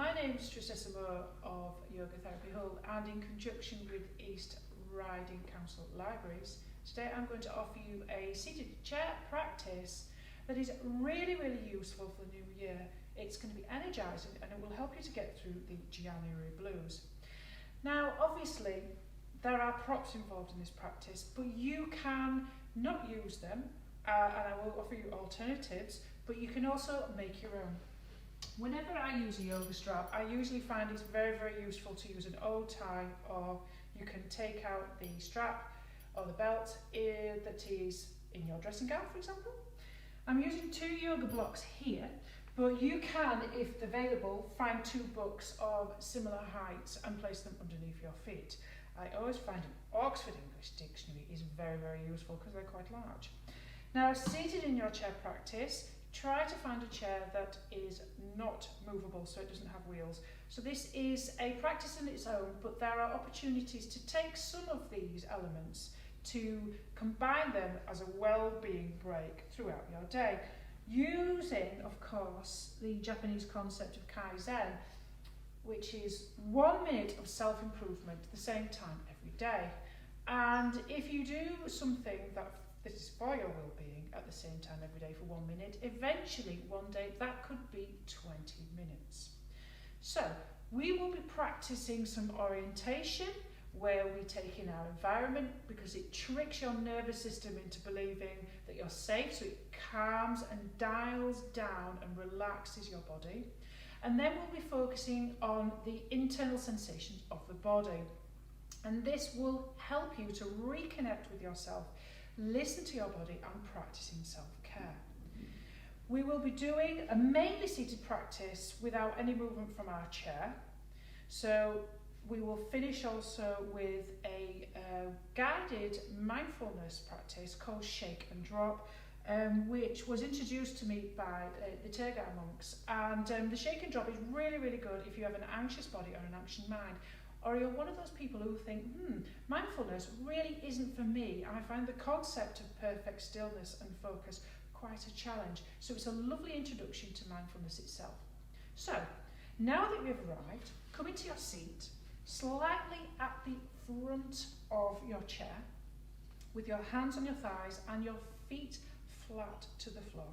My name is Tristessa of Yoga Therapy Hull, and in conjunction with East Riding Council Libraries, today I'm going to offer you a seated chair practice that is really useful for the new year. It's going to be energising and it will help you to get through the January blues. Now obviously there are props involved in this practice, but you can not use them and I will offer you alternatives, but you can also make your own. Whenever I use a yoga strap, I usually find it's very useful to use an old tie, or you can take out the strap or the belt that is in your dressing gown, for example. I'm using 2 yoga blocks here, but you can, if available, find 2 books of similar heights and place them underneath your feet. I always find an Oxford English Dictionary is very useful because they're quite large. Now, seated in your chair practice, try to find a chair that is not movable, so it doesn't have wheels. So this is a practice in its own, but there are opportunities to take some of these elements to combine them as a well-being break throughout your day, using, of course, the Japanese concept of Kaizen, which is 1 minute of self-improvement at the same time every day. And if you do something that is for your well-being at the same time every day for 1 minute, eventually one day that could be 20 minutes. So we will be practicing some orientation, where we take in our environment because it tricks your nervous system into believing that you're safe, so it calms and dials down and relaxes your body. And then we'll be focusing on the internal sensations of the body, and this will help you to reconnect with yourself, listen to your body and practicing self-care. We will be doing a mainly seated practice without any movement from our chair. So we will finish also with a guided mindfulness practice called Shake and Drop, which was introduced to me by the Turgai monks. And the Shake and Drop is really good if you have an anxious body or an anxious mind, or you're one of those people who think, mindfulness really isn't for me. I find the concept of perfect stillness and focus quite a challenge. So it's a lovely introduction to mindfulness itself. So now that we've arrived, come into your seat, slightly at the front of your chair, with your hands on your thighs and your feet flat to the floor.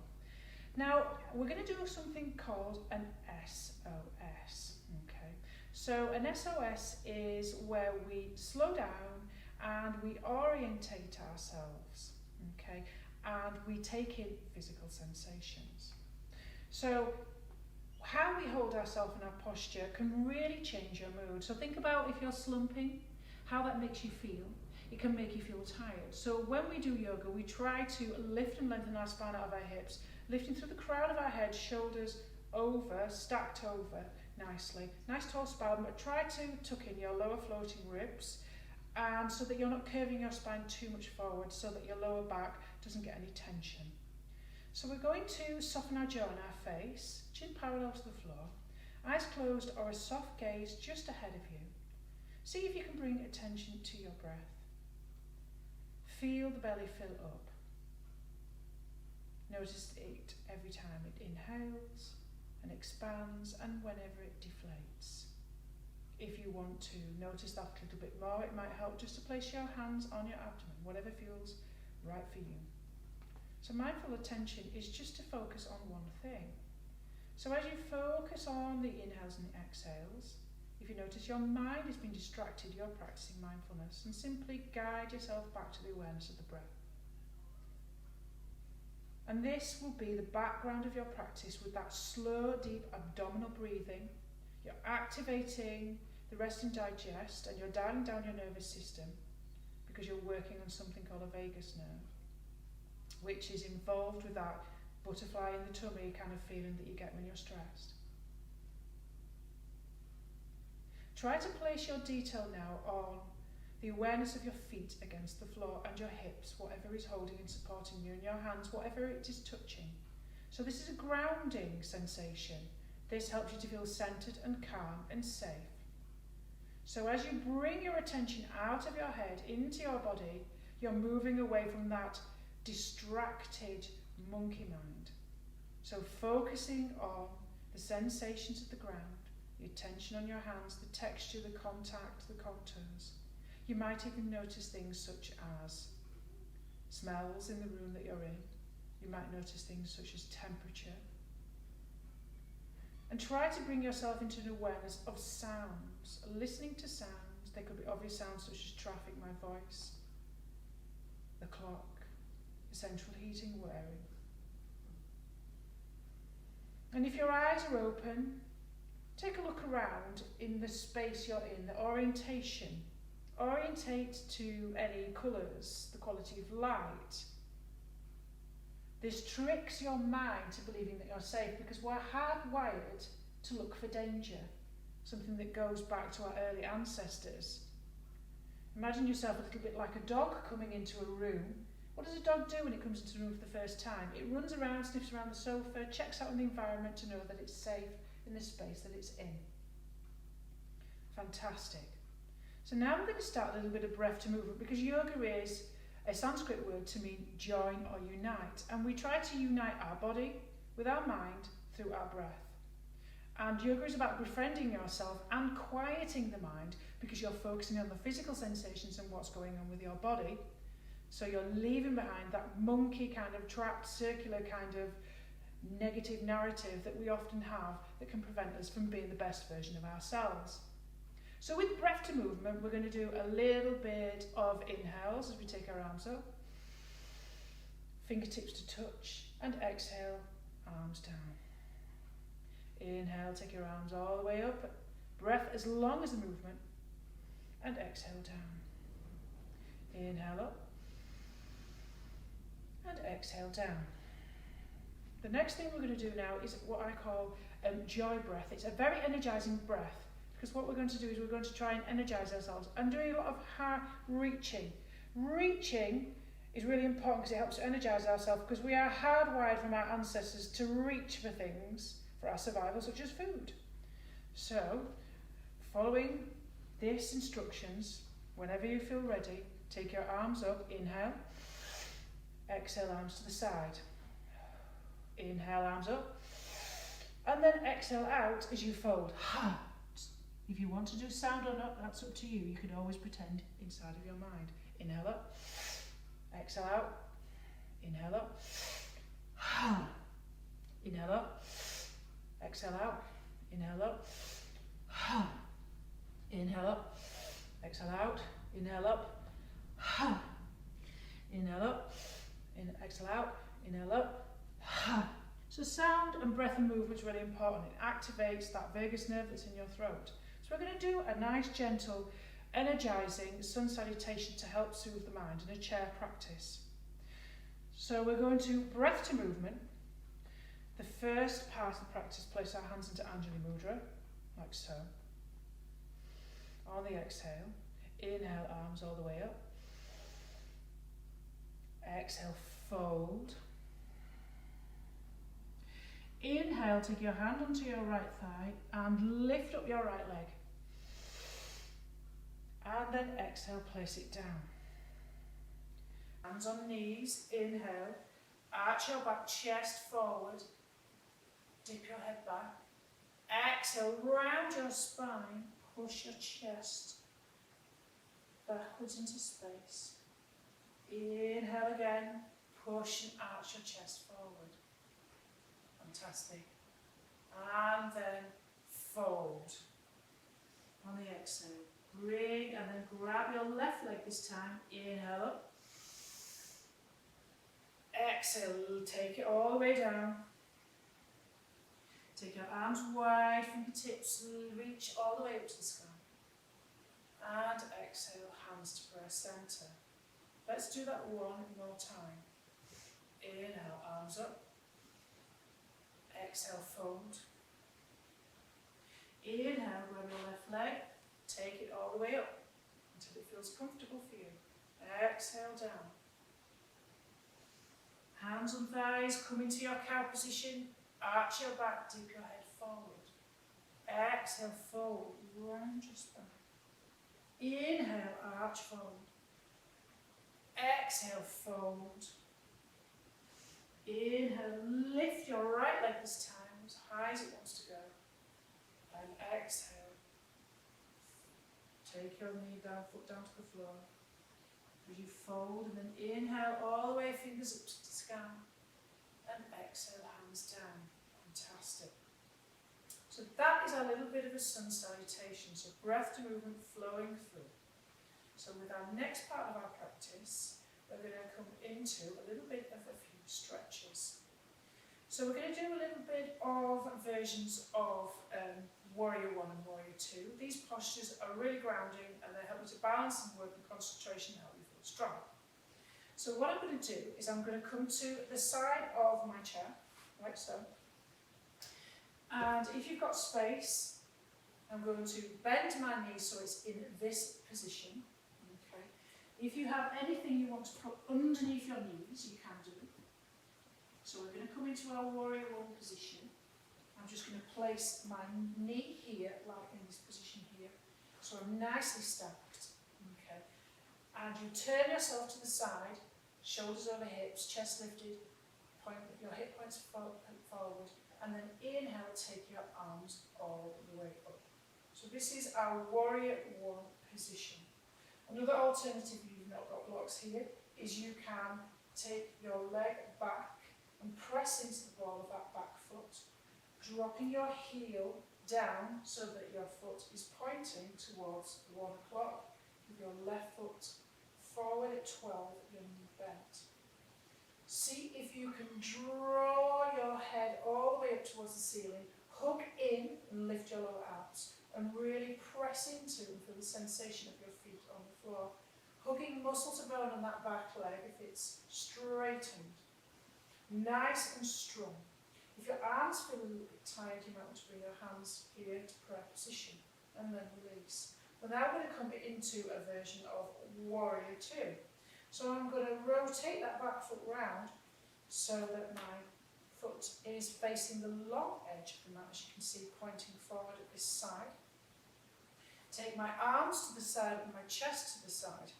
Now, we're going to do something called an SOS. Okay, so an SOS is where we slow down and we orientate ourselves, okay, and we take in physical sensations. So how we hold ourselves in our posture can really change your mood. So think about if you're slumping, how that makes you feel. It can make you feel tired. So when we do yoga, we try to lift and lengthen our spine out of our hips, lifting through the crown of our head, shoulders over, stacked over nicely. Nice tall spine, but try to tuck in your lower floating ribs, and so that you're not curving your spine too much forward, so that your lower back doesn't get any tension. So we're going to soften our jaw and our face, chin parallel to the floor, eyes closed or a soft gaze just ahead of you. See if you can bring attention to your breath. Feel the belly fill up. Notice it every time it inhales and expands and whenever it deflates. If you want to notice that a little bit more, it might help just to place your hands on your abdomen, whatever feels right for you. So mindful attention is just to focus on one thing. So as you focus on the inhales and the exhales, if you notice your mind has been distracted, you're practicing mindfulness, and simply guide yourself back to the awareness of the breath. And this will be the background of your practice with that slow, deep abdominal breathing. You're activating the rest and digest, and you're dialing down your nervous system because you're working on something called a vagus nerve, which is involved with that butterfly in the tummy kind of feeling that you get when you're stressed. Try to place your detail now on the awareness of your feet against the floor and your hips, whatever is holding and supporting you, and your hands, whatever it is touching. So this is a grounding sensation. This helps you to feel centered and calm and safe. So as you bring your attention out of your head into your body, you're moving away from that distracted monkey mind. So focusing on the sensations of the ground, your tension on your hands, the texture, the contact, the contours. You might even notice things such as smells in the room that you're in. You might notice things such as temperature. And try to bring yourself into an awareness of sounds, listening to sounds. There could be obvious sounds such as traffic, my voice, the clock, the central heating whirring. And if your eyes are open, take a look around in the space you're in, the orientation. Orientate to any colours, the quality of light. This tricks your mind to believing that you're safe because we're hardwired to look for danger, something that goes back to our early ancestors. Imagine yourself a little bit like a dog coming into a room. What does a dog do when it comes into a room for the first time? It runs around, sniffs around the sofa, checks out on the environment to know that it's safe in the space that it's in. Fantastic. So now we're going to start a little bit of breath to movement because yoga is a Sanskrit word to mean join or unite, and we try to unite our body with our mind through our breath. And yoga is about befriending yourself and quieting the mind because you're focusing on the physical sensations and what's going on with your body. So you're leaving behind that monkey kind of trapped circular kind of negative narrative that we often have that can prevent us from being the best version of ourselves. So with breath to movement, we're going to do a little bit of inhales as we take our arms up, fingertips to touch, and exhale, arms down. Inhale, take your arms all the way up, breath as long as the movement, and exhale down. Inhale up, and exhale down. The next thing we're going to do now is what I call joy breath. It's a very energizing breath. Because what we're going to do is we're going to try and energize ourselves. I'm doing a lot of hard reaching. Reaching is really important because it helps to energize ourselves because we are hardwired from our ancestors to reach for things for our survival, such as food. So, following these instructions, whenever you feel ready, take your arms up, inhale, exhale, arms to the side. Inhale, arms up, and then exhale out as you fold. If you want to do sound or not, that's up to you. You can always pretend inside of your mind. Inhale up, exhale out, inhale up, inhale up, exhale out, inhale up, inhale up, exhale out, inhale up, inhale up, exhale out, inhale up. So sound and breath and movement is really important. It activates that vagus nerve that's in your throat. So we're going to do a nice, gentle, energizing sun salutation to help soothe the mind in a chair practice. So we're going to breath to movement. The first part of the practice, place our hands into Anjali Mudra, like so. On the exhale, inhale, arms all the way up. Exhale, fold. Inhale, take your hand onto your right thigh and lift up your right leg. And then exhale, place it down. Hands on knees, inhale, arch your back, chest forward, dip your head back. Exhale, round your spine, push your chest backwards into space. Inhale again, push and arch your chest forward. Fantastic. And then fold. On the exhale, bring and then grab your left leg this time. Inhale up. Exhale, take it all the way down. Take your arms wide, fingertips reach all the way up to the sky. And exhale, hands to press center. Let's do that one more time. Inhale, arms up. Exhale, fold. Inhale, grab your left leg, take it all the way up until it feels comfortable for you. Exhale down. Hands on thighs, come into your cow position, arch your back, dip your head forward. Exhale, fold, round your spine. Inhale, arch, fold. Exhale, fold. Inhale, lift your right leg this time as high as it wants to go. And exhale. Take your knee down, foot down to the floor. As you fold, and then inhale all the way, fingers up to the sky. And exhale, hands down. Fantastic. So that is our little bit of a sun salutation. So breath to movement flowing through. So with our next part of our practice, we're going to come into a little bit of a few stretches. So we're going to do a little bit of versions of Warrior 1 and Warrior 2. These postures are really grounding and they help you to balance and work and concentration and help you feel strong. So what I'm going to do is I'm going to come to the side of my chair, like so. And if you've got space, I'm going to bend my knee so it's in this position. Okay. If you have anything you want to put underneath your knees, you can do. So we're going to come into our Warrior 1 position. I'm just going to place my knee here, like in this position here. So I'm nicely stacked. Okay. And you turn yourself to the side, shoulders over hips, chest lifted, point your hip points forward, and then inhale, take your arms all the way up. So this is our Warrior 1 position. Another alternative, if you've not got blocks here, is you can take your leg back and press into the ball of that back foot, dropping your heel down so that your foot is pointing towards 1 o'clock, with your left foot forward at 12, your knee bent. See if you can draw your head all the way up towards the ceiling, hug in and lift your lower abs, and really press into and feel the sensation of your feet on the floor. Hugging muscle to bone on that back leg if it's straightened. Nice and strong. If your arms feel a little bit tired, you might want to bring your hands here to prayer position and then release. We're now going to come into a version of Warrior 2. So I'm going to rotate that back foot round so that my foot is facing the long edge of the mat, as you can see, pointing forward at this side. Take my arms to the side and my chest to the side.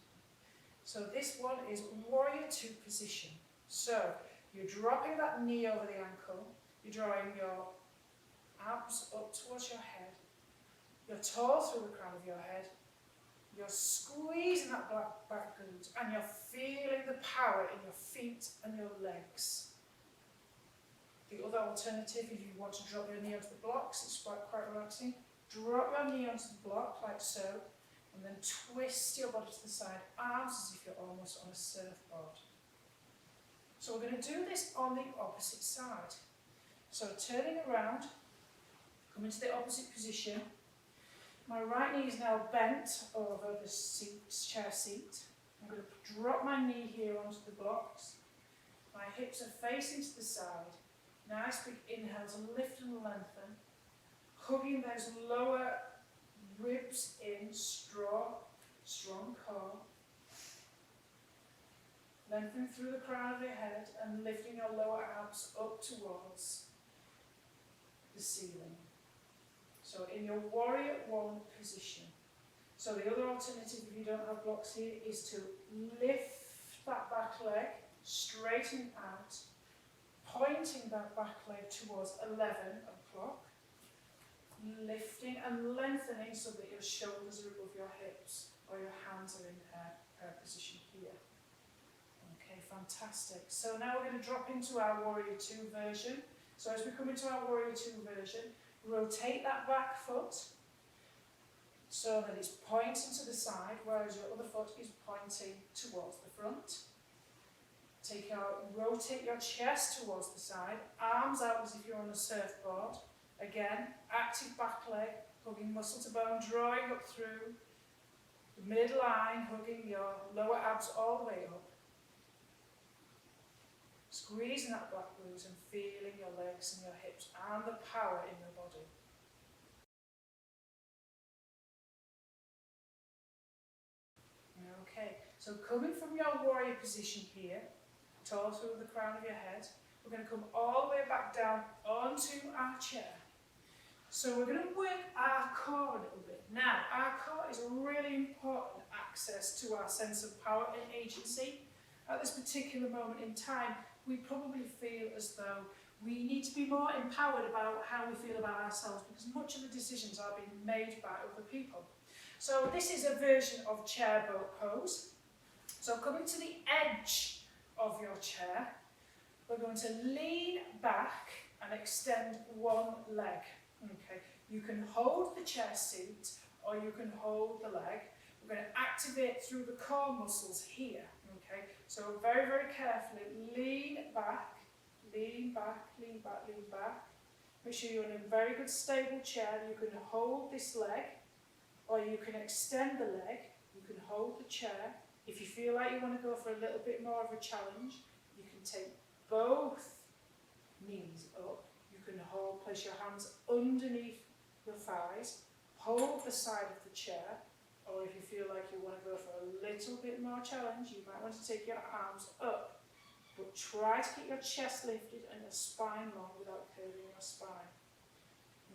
So this one is Warrior 2 position. So you're dropping that knee over the ankle, you're drawing your abs up towards your head, you're tall through the crown of your head, you're squeezing that back glute, and you're feeling the power in your feet and your legs. The other alternative, if you want to drop your knee onto the blocks, it's quite relaxing. Drop your knee onto the block like so, and then twist your body to the side, arms as if you're almost on a surfboard. So we're going to do this on the opposite side. So turning around, come into the opposite position. My right knee is now bent over the chair seat. I'm going to drop my knee here onto the blocks. My hips are facing to the side. Nice big inhale to lift and lengthen. Hugging those lower ribs in, strong core. Lengthening through the crown of your head and lifting your lower abs up towards the ceiling. So in your Warrior 1 position. So the other alternative, if you don't have blocks here, is to lift that back leg, straighten out, pointing that back leg towards 11 o'clock, lifting and lengthening so that your shoulders are above your hips or your hands are in prayer position here. Okay, fantastic. So now we're going to drop into our Warrior 2 version. So as we come into our Warrior 2 version, rotate that back foot so that it's pointing to the side, whereas your other foot is pointing towards the front. Rotate your chest towards the side, arms out as if you're on a surfboard. Again, active back leg, hugging muscle to bone, drawing up through the midline, hugging your lower abs all the way up. Squeezing that back glute and feeling your legs and your hips and the power in your body. Okay, so coming from your warrior position here, tall through the crown of your head, we're going to come all the way back down onto our chair. So we're going to work our core a little bit. Now, our core is a really important access to our sense of power and agency. At this particular moment in time, we probably feel as though We need to be more empowered about how we feel about ourselves because much of the decisions are being made by other people. So this is a version of chair boat pose. So coming to the edge of your chair, we're going to lean back and extend one leg. Okay, you can hold the chair seat or you can hold the leg. We're going to activate through the core muscles here. Okay, so very, very carefully lean back, lean back, lean back, lean back. Make sure you're in a very good stable chair. You can hold this leg or you can extend the leg. You can hold the chair. If you feel like you want to go for a little bit more of a challenge, you can take both knees up. You can hold, place your hands underneath your thighs, hold the side of the chair, or if you feel like you want to go for a little bit more challenge, you might want to take your arms up. But try to keep your chest lifted and your spine long without curving your spine.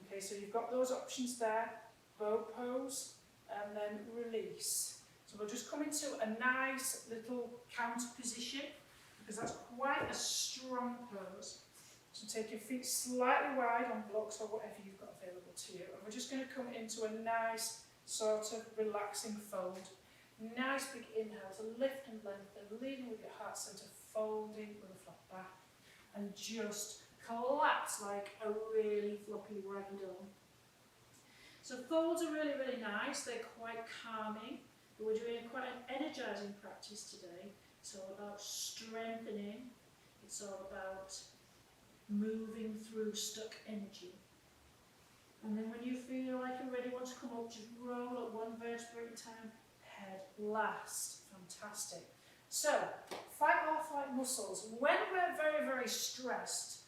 Okay, so you've got those options there, boat pose, and then release. So we'll just come into a nice little counter position, because that's quite a strong pose. So take your feet slightly wide on blocks or whatever you've got available to you. And we're just going to come into a nice sort of relaxing fold. Nice big inhale to lift and lengthen, leading with your heart centre, folding with a flat back. And just collapse like a really floppy ragdoll. So folds are really, really nice. They're quite calming. But we're doing quite an energising practice today. It's all about strengthening. It's all about moving through stuck energy. And then when you feel like you're ready, want to come up, just roll up one vertebra at a time, head last. Fantastic. So, fight or flight muscles. When we're very, very stressed,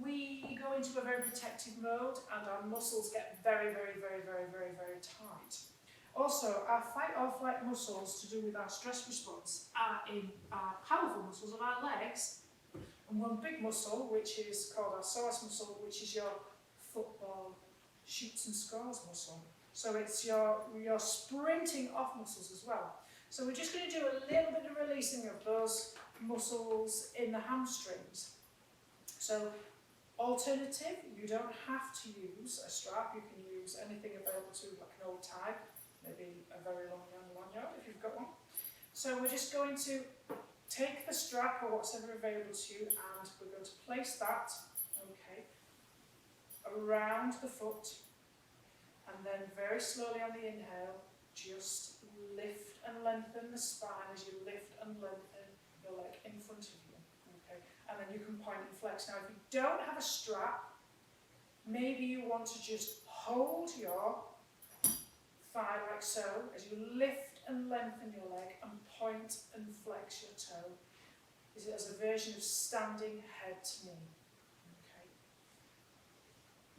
we go into a very protective mode and our muscles get very, very, very, very, very, very tight. Also, our fight or flight muscles to do with our stress response are in our powerful muscles of our legs. And one big muscle, which is called our psoas muscle, which is your football shoots and scores muscle. So it's your sprinting off muscles as well. So we're just going to do a little bit of releasing of those muscles in the hamstrings. So alternative, you don't have to use a strap. You can use anything available to you, like an old tie, maybe a very long lanyard if you've got one. So we're just going to take the strap or whatever available to you, and we're going to place that, okay, around the foot, and then very slowly on the inhale, just lift and lengthen the spine as you lift and lengthen your leg in front of you, okay, and then you can point and flex. Now if you don't have a strap, maybe you want to just hold your thigh like so, as you lift and lengthen your leg and point and flex your toe. Is it as a version of standing head to knee? Okay.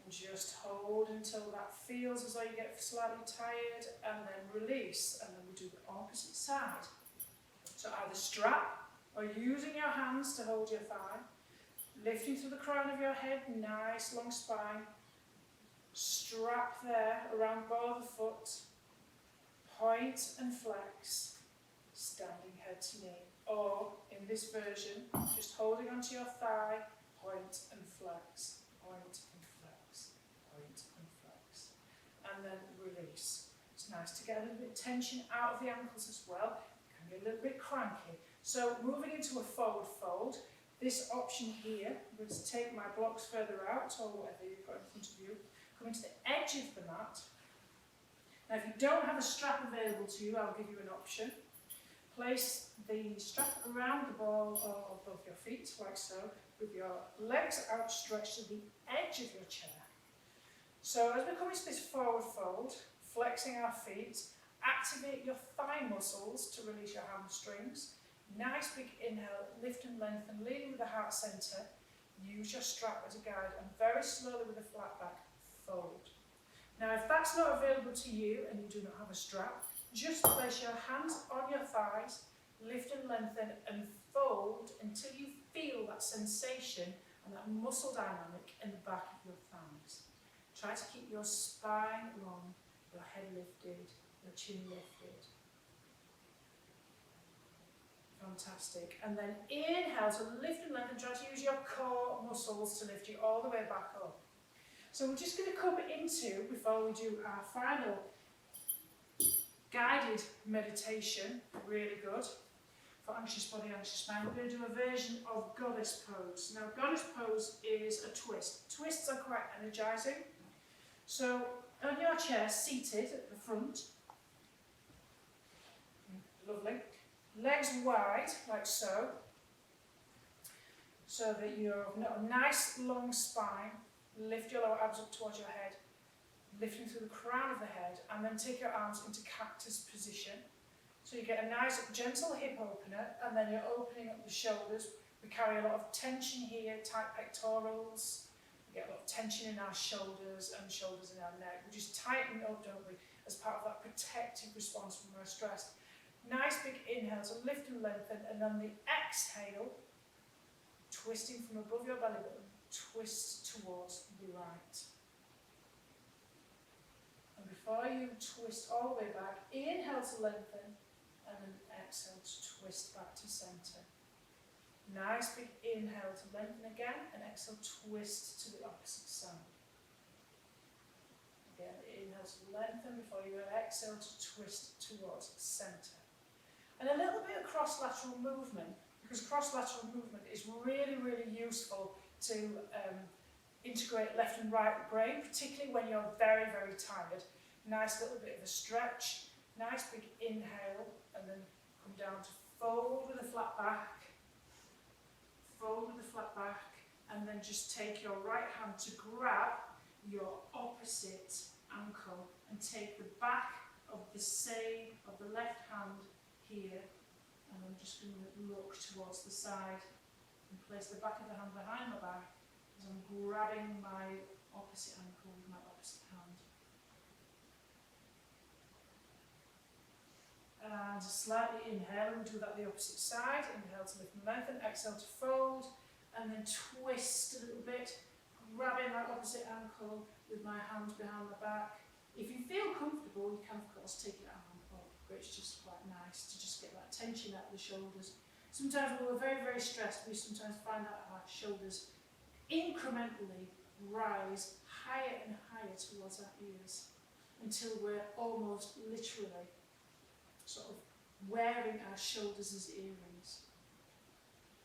And just hold until that feels as though you get slightly tired, and then release, and then we do the opposite side. So either strap or using your hands to hold your thigh, lifting through the crown of your head, nice long spine, strap there around ball of the foot, point and flex, standing head to knee. Or, in this version, just holding onto your thigh, point and flex, point and flex, point and flex. And then release. It's nice to get a little bit of tension out of the ankles as well. It can be a little bit cranky. So, moving into a forward fold, this option here, I'm going to take my blocks further out, or whatever you've got in front of you, coming to the edge of the mat. Now if you don't have a strap available to you, I'll give you an option. Place the strap around the ball of both your feet, like so, with your legs outstretched to the edge of your chair. So as we come into this forward fold, flexing our feet, activate your thigh muscles to release your hamstrings. Nice big inhale, lift and lengthen, leading with the heart centre. Use your strap as a guide, and very slowly with a flat back, fold. Now if that's not available to you and you do not have a strap, just place your hands on your thighs, lift and lengthen and fold until you feel that sensation and that muscle dynamic in the back of your thighs. Try to keep your spine long, your head lifted, your chin lifted. Fantastic. And then inhale to lift and lengthen. Try to use your core muscles to lift you all the way back up. So we're just going to come into, before we do our final guided meditation, really good, for anxious body, anxious mind, we're going to do a version of goddess pose. Now goddess pose is a twist. Twists are quite energizing. So on your chair, seated at the front, lovely, legs wide, like so that you've got a nice long spine. Lift your lower abs up towards your head, lifting through the crown of the head, and then take your arms into cactus position. So you get a nice gentle hip opener, and then you're opening up the shoulders. We carry a lot of tension here, tight pectorals. We get a lot of tension in our shoulders and shoulders in our neck. We just tighten up, don't we, as part of that protective response when we're stressed. Nice big inhale to lift and lengthen, and then the exhale, twisting from above your belly button, twist towards the right. And before you twist all the way back, inhale to lengthen, and then exhale to twist back to centre. Nice big inhale to lengthen again, and exhale, twist to the opposite side. Again, inhale to lengthen before you exhale to twist towards centre. And a little bit of cross-lateral movement, because cross-lateral movement is really, really useful to integrate left and right brain, particularly when you're very, very tired. Nice little bit of a stretch, nice big inhale, and then come down to fold with a flat back, fold with a flat back, and then just take your right hand to grab your opposite ankle and take the back of the left hand here, and I'm just going to look towards the side and place the back of the hand behind my back as I'm grabbing my opposite ankle with my opposite hand. And slightly inhale, and we do that the opposite side. Inhale to lift and lengthen, exhale to fold, and then twist a little bit, grabbing my opposite ankle with my hands behind my back. If you feel comfortable, you can of course take it out. It's just quite nice to just get that tension out of the shoulders. Sometimes when we're very, very stressed, we sometimes find that our shoulders incrementally rise higher and higher towards our ears until we're almost literally sort of wearing our shoulders as earrings.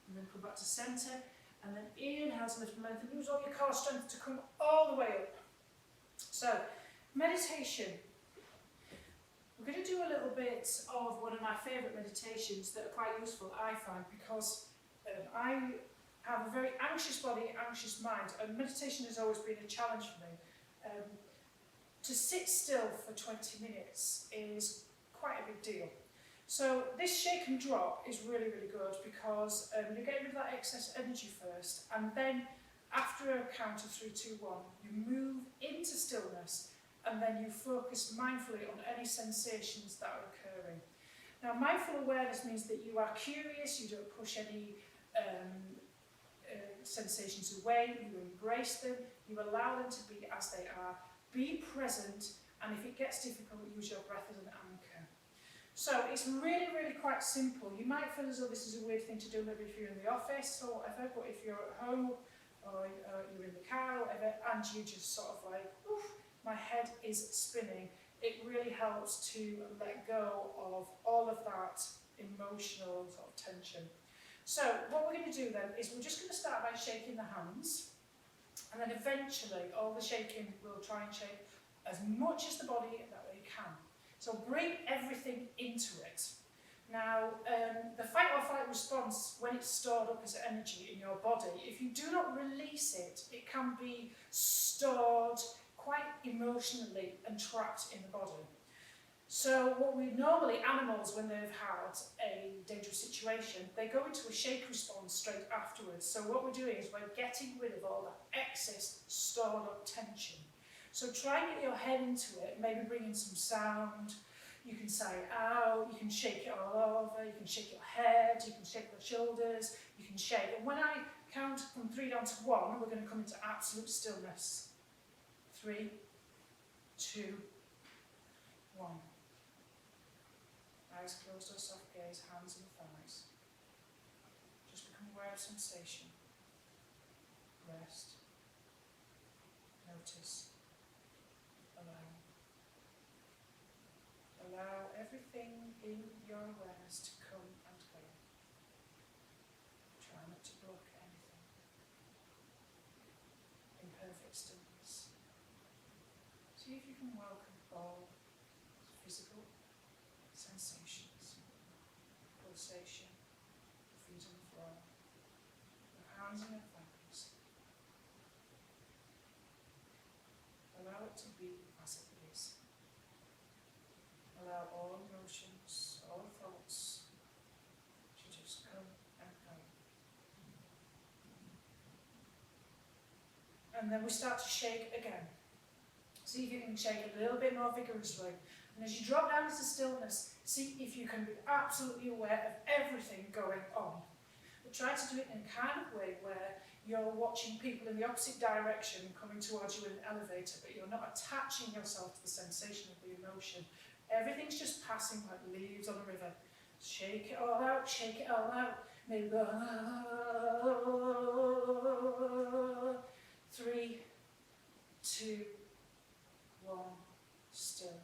And then come back to centre, and then inhale to lift and lengthen. Use all your core strength to come all the way up. So, meditation. We're going to do a little bit of one of my favourite meditations that are quite useful, I find, because I have a very anxious body, anxious mind, and meditation has always been a challenge for me. To sit still for 20 minutes is quite a big deal. So this shake and drop is really, really good because you're getting rid of that excess energy first, and then after a count of 3, 2, 1, you move into stillness, and then you focus mindfully on any sensations that are occurring. Now, mindful awareness means that you are curious, you don't push any sensations away, you embrace them, you allow them to be as they are, be present, and if it gets difficult, use your breath as an anchor. So it's really, really quite simple. You might feel as though this is a weird thing to do maybe if you're in the office or whatever, but if you're at home or you're in the car or whatever, and you just sort of like, oof, my head is spinning, it really helps to let go of all of that emotional sort of tension. So what we're going to do then is we're just going to start by shaking the hands, and then eventually all the shaking will try and shake as much as the body that way can. So bring everything into it. Now, the fight or flight response, when it's stored up as energy in your body, if you do not release it, it can be stored quite emotionally and trapped in the body. So what we normally, animals, when they've had a dangerous situation, they go into a shake response straight afterwards. So what we're doing is we're getting rid of all that excess stored up tension. So try and get your head into it, maybe bring in some sound. You can say out, you can shake it all over, you can shake your head, you can shake your shoulders, you can shake. And when I count from 3 down to 1, we're going to come into absolute stillness. 3, 2, 1. Eyes closed or soft gaze, hands and thighs. And aware of sensation. Rest. Notice. Allow. Allow everything in your awareness to come and go. Try not to block anything. In perfect stillness. See if you can welcome all physical sensations, pulsation, feet on the floor, your hands and your thighs. Allow it to be as it is. Allow all emotions, all thoughts to just come and go. And then we start to shake again. See if you can shake a little bit more vigorously. And as you drop down into stillness, see if you can be absolutely aware of everything going on. But try to do it in a kind of way where you're watching people in the opposite direction coming towards you in an elevator, but you're not attaching yourself to the sensation of the emotion. Everything's just passing like leaves on a river. Shake it all out, shake it all out. Maybe go, 3, 2, 1, still.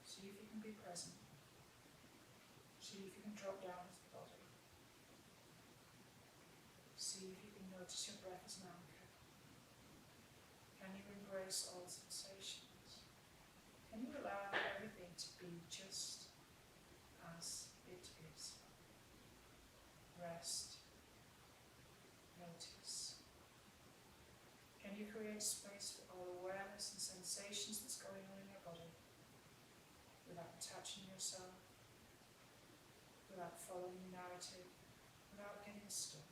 See if you can be present. See if you can drop down as the body. See if you can notice your breath as an anchor. Can you embrace all sensations? Can you allow everything to be just as it is? Rest. Notice. Can you create space for all awareness and sensations that's going on in your body without attaching yourself, without following the narrative, without getting stuck?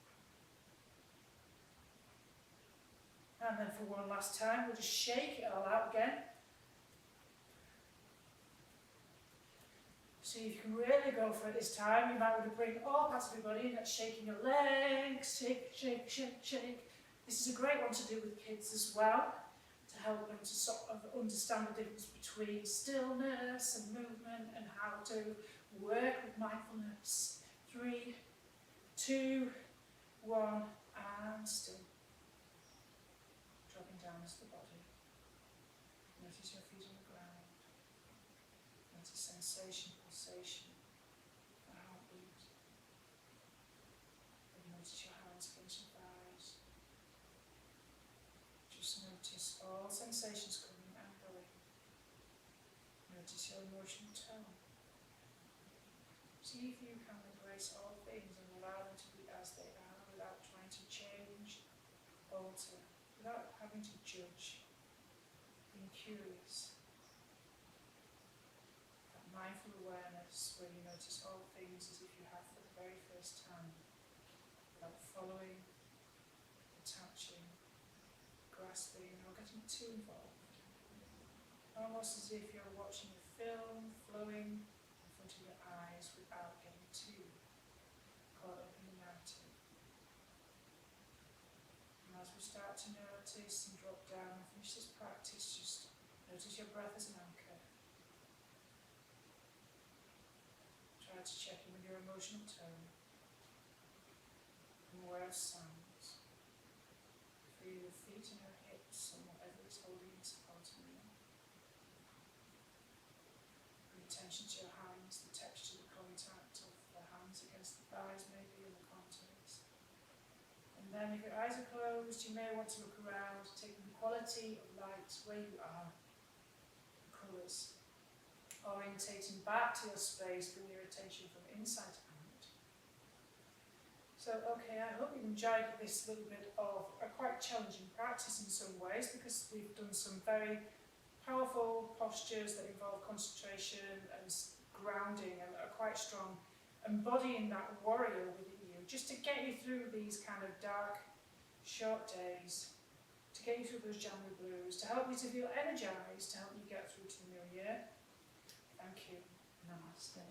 And then for one last time, we'll just shake it all out again. See if you can really go for it this time. You might want to bring all parts of your body in. That's shaking your legs, shake, shake, shake, shake. This is a great one to do with kids as well, to help them to sort of understand the difference between stillness and movement and how to work with mindfulness. 3, 2, 1, and still. Dropping down as the body. Notice your feet on the ground. Notice sensation, pulsation, the heartbeat. And notice your hands against your thighs. Just notice all sensations coming and going. Notice your emotional tone. See if you can embrace all things and allow them to be as they are without trying to change, alter, without having to judge, being curious. That mindful awareness where you notice all things as if you have for the very first time, without following, attaching, grasping, or getting too involved. Almost as if you're watching a film flowing in front of your eyes without getting too caught up in the narrative. And as we start to notice and drop down and finish this practice, just notice your breath as an anchor. Try to check in with your emotional tone. And aware of sounds. Feel your feet and your hips and whatever is holding and supporting you. Pay attention to your hands, the texture, the contact of the hands against the thighs maybe and the contours. And then if your eyes are closed, you may want to look around, taking the quality of light where you are, the colours, orientating back to your space, bring your attention from inside out. So, okay, I hope you enjoyed this little bit of a quite challenging practice in some ways, because we've done some very powerful postures that involve concentration and grounding and are quite strong, embodying that warrior within you, just to get you through these kind of dark, short days, to get you through those January blues, to help you to feel energized, to help you get through to the new year. Thank you. Namaste.